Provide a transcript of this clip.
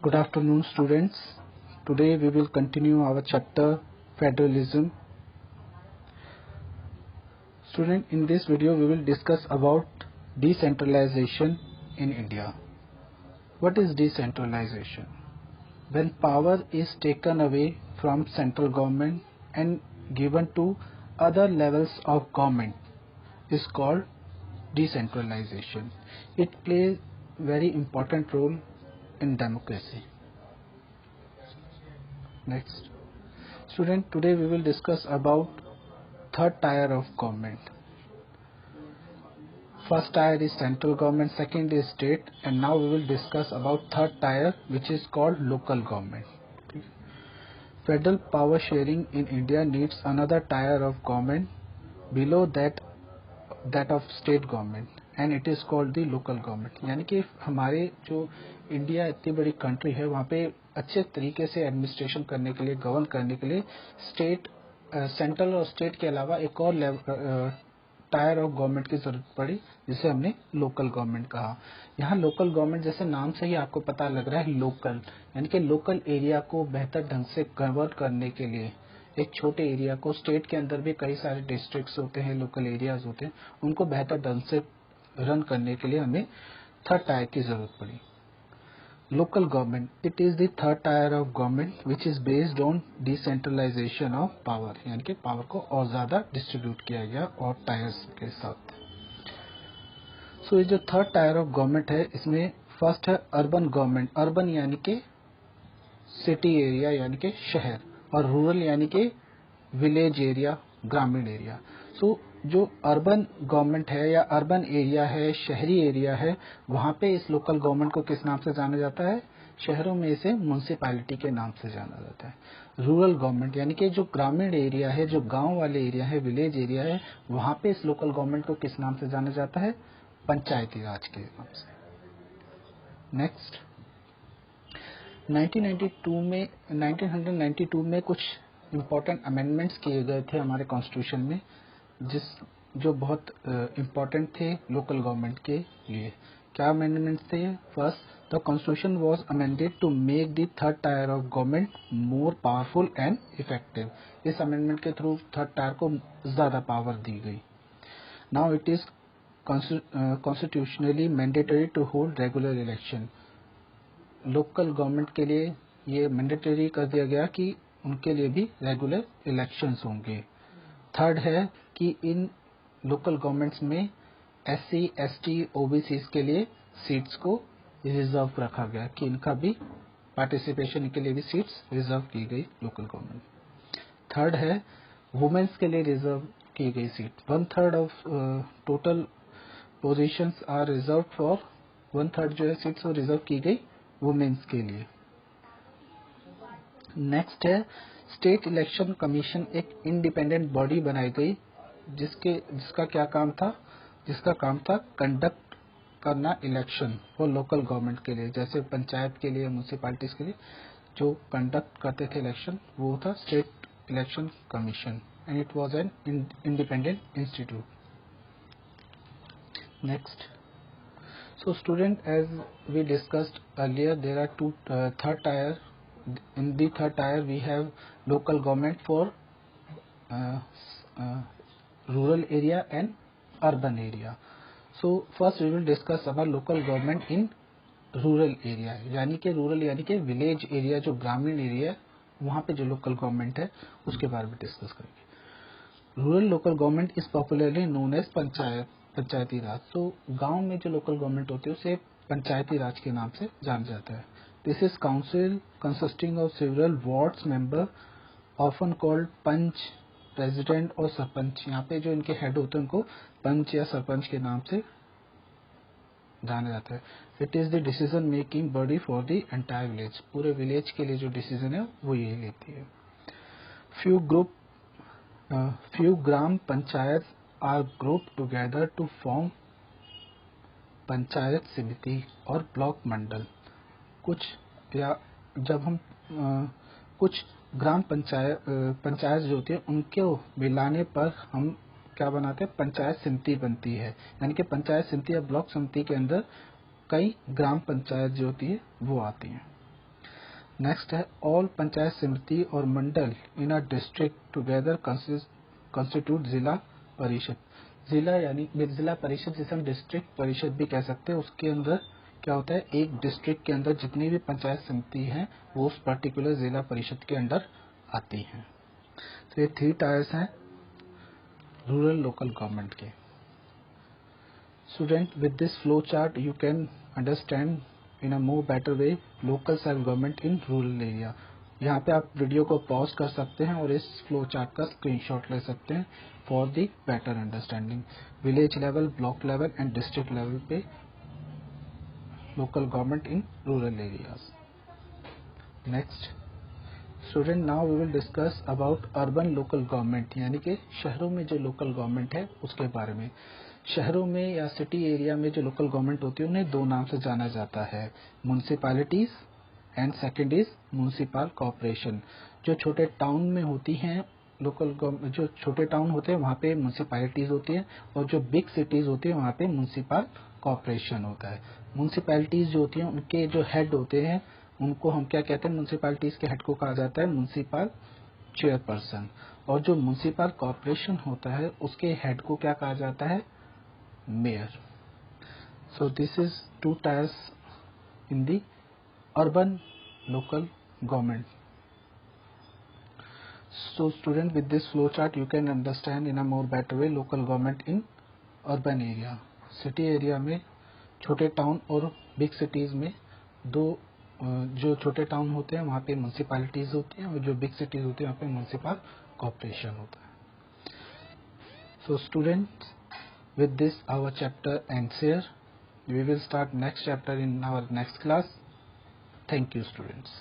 Good afternoon, students. Today we will continue our chapter Federalism. Student, in this video we will discuss about decentralization in India. What is decentralization? When power is taken away from central government and given to other levels of government is called decentralization. It plays very important role in democracy. Next. Student, today we will discuss about third tier of government. First tier is central government, second is state, and now we will discuss about third tier, which is called local government. Federal power sharing in India needs another tier of government below that of state government, and it is called the local government. यानी कि हमारे जो India इतनी बड़ी country है, वहाँ पे अच्छे तरीके से एडमिनिस्ट्रेशन करने के लिए, गवर्न करने के लिए स्टेट, सेंट्रल और स्टेट के अलावा एक और टायर ऑफ गवर्नमेंट की जरूरत पड़ी, जिसे हमने लोकल गवर्नमेंट कहा। यहाँ लोकल गवर्नमेंट जैसे नाम से ही आपको पता लग रहा है, लोकल यानी कि लोकल एरिया को बेहतर ढंग से गवर्न करने के लिए, एक छोटे एरिया को, स्टेट के अंदर भी कई सारे डिस्ट्रिक्ट्स होते हैं, लोकल एरियाज होते हैं, उनको बेहतर ढंग से रन करने के लिए हमें थर्ड टायर की जरूरत पड़ी। Local government, it is the third tier of government which is based on decentralisation of power, यानी कि पावर को और ज्यादा डिस्ट्रीब्यूट किया गया और टायर्स के साथ। सो ये जो थर्ड टायर ऑफ गवर्नमेंट है, इसमें फर्स्ट है अर्बन गवर्नमेंट। अर्बन यानी कि सिटी एरिया यानी कि शहर, और रूरल यानी कि विलेज एरिया, ग्रामीण एरिया। सो जो अर्बन गवर्नमेंट है या अर्बन एरिया है, शहरी एरिया है, वहां पे इस लोकल गवर्नमेंट को किस नाम से जाना जाता है? शहरों में इसे म्युनिसिपैलिटी के नाम से जाना जाता है। रूरल गवर्नमेंट यानी कि जो ग्रामीण एरिया है, जो गांव वाले एरिया है, विलेज एरिया है, वहां पे इस लोकल गवर्नमेंट को किस नाम से जाना जाता है? पंचायती राज के नाम से। नेक्स्ट, 1992 में कुछ इम्पोर्टेंट अमेंडमेंट्स किए गए थे हमारे कॉन्स्टिट्यूशन में, जो बहुत इम्पोर्टेंट थे लोकल गवर्नमेंट के लिए। क्या अमेंडमेंट्स थे? First, the constitution was amended to make the third tier of government more powerful and effective. इस अमेंडमेंट के थ्रू थर्ड टायर को ज्यादा पावर दी गई। Now it is constitutionally mandatory to hold regular election. Local government के लिए ये mandatory कर दिया गया कि उनके लिए भी रेगुलर इलेक्शंस होंगे। थर्ड है कि इन लोकल गवर्नमेंट्स में SC, ST, OBC के लिए सीट्स को रिजर्व रखा गया, कि इनका भी पार्टिसिपेशन के लिए भी सीट्स रिजर्व की गई लोकल गवर्नमेंट। थर्ड है वुमेन्स के लिए रिजर्व की गई seat. 1/3 of total positions are reserve for, 1/3 जो है सीट्स वो रिजर्व की गई वुमेन्स के लिए। नेक्स्ट है स्टेट इलेक्शन कमीशन, एक इंडिपेंडेंट बॉडी बनाई गई, जिसका क्या काम था? जिसका काम था कंडक्ट करना इलेक्शन फॉर लोकल गवर्नमेंट के लिए, जैसे पंचायत के लिए, म्युनिसिपैलिटीज के लिए जो कंडक्ट करते थे इलेक्शन, वो था state election commission, and it was an independent institute. Next, so student, as we discussed earlier, there are two third tier. In the third tier we have local government for rural area and urban area. So first we will discuss about local government in rural area, यानी कि rural यानी कि village area, जो ग्रामीण area है, वहाँ पे जो लोकल गवर्नमेंट है उसके बारे में डिस्कस करेंगे। Rural local government is popularly known as Panchayati Raj. तो गांव में जो लोकल गवर्नमेंट होती है उसे पंचायती राज के नाम से जाना जाता है। This is council consisting of several wards member, often called panch, president और सरपंच। यहाँ पे जो इनके हेड होते हैं उनको पंच या सरपंच के नाम से जाना जाता है। It is the decision making body for the entire village. पूरे विलेज के लिए जो डिसीजन है वो यही लेती है। Few gram panchayat are group together to form panchayat samiti और ब्लॉक मंडल। कुछ या जब हम कुछ ग्राम पंचायत जो होती है उनको मिलाने पर हम क्या बनाते हैं? पंचायत समिति बनती है, यानी कि पंचायत समिति या ब्लॉक समिति के अंदर कई ग्राम पंचायत जो होती है वो आती हैं। नेक्स्ट है ऑल पंचायत समिति और मंडल इन अ डिस्ट्रिक्ट टुगेदर कंस्टिट्यूट जिला परिषद। जिला यानी जिला परिषद जिसे हम डिस्ट्रिक्ट परिषद भी कह सकते हैं, उसके अंदर क्या होता है, एक डिस्ट्रिक्ट के अंदर जितनी भी पंचायत समिति हैं वो उस पर्टिकुलर जिला परिषद के अंडर आती हैं। तो ये 3 टायर्स हैं रूरल लोकल गवर्नमेंट के। Student, with this flow chart you can understand in a more better way local self government in rural area. यहाँ पे आप वीडियो को पॉज कर सकते हैं और इस फ्लो चार्ट का स्क्रीनशॉट ले सकते हैं for the better understanding. Village level, block level and district level पे local government in rural areas. Next student, now we will discuss about urban local government, यानी कि शहरों में जो लोकल गवर्नमेंट है उसके बारे में। शहरों में या सिटी एरिया में जो लोकल गवर्नमेंट होती है उन्हें 2 नाम से जाना जाता है, municipalities and second is municipal corporation. जो छोटे टाउन में होती हैं लोकल गवर्नमेंट, जो छोटे टाउन होते हैं वहाँ पे म्युनिसिपैलिटीज होती हैं, और जो बिग सिटीज होती है वहाँ पे म्युनिसिपल कॉर्पोरेशन होता है। म्युनिसिपैलिटीज जो होती हैं उनके जो हेड होते हैं उनको हम क्या कहते हैं, म्युनिसिपैलिटीज के हेड को कहा जाता है म्युनिसिपल चेयरपर्सन, और जो म्युनिसिपल कॉर्पोरेशन होता है उसके हेड को क्या कहा जाता है, mayor. So this is 2 tiers in the urban local government. So student, with this flow chart you can understand in a more better way local government in urban area. City area में छोटे town और big cities में जो छोटे town होते हैं वहाँ पे म्युनिसिपैलिटीज होती हैं, और जो बिग सिटीज होती है वहाँ पे म्युनिसिपल कॉर्पोरेशन होता है। So students, with this our chapter ends here. We will start next chapter in our next class. Thank you, students.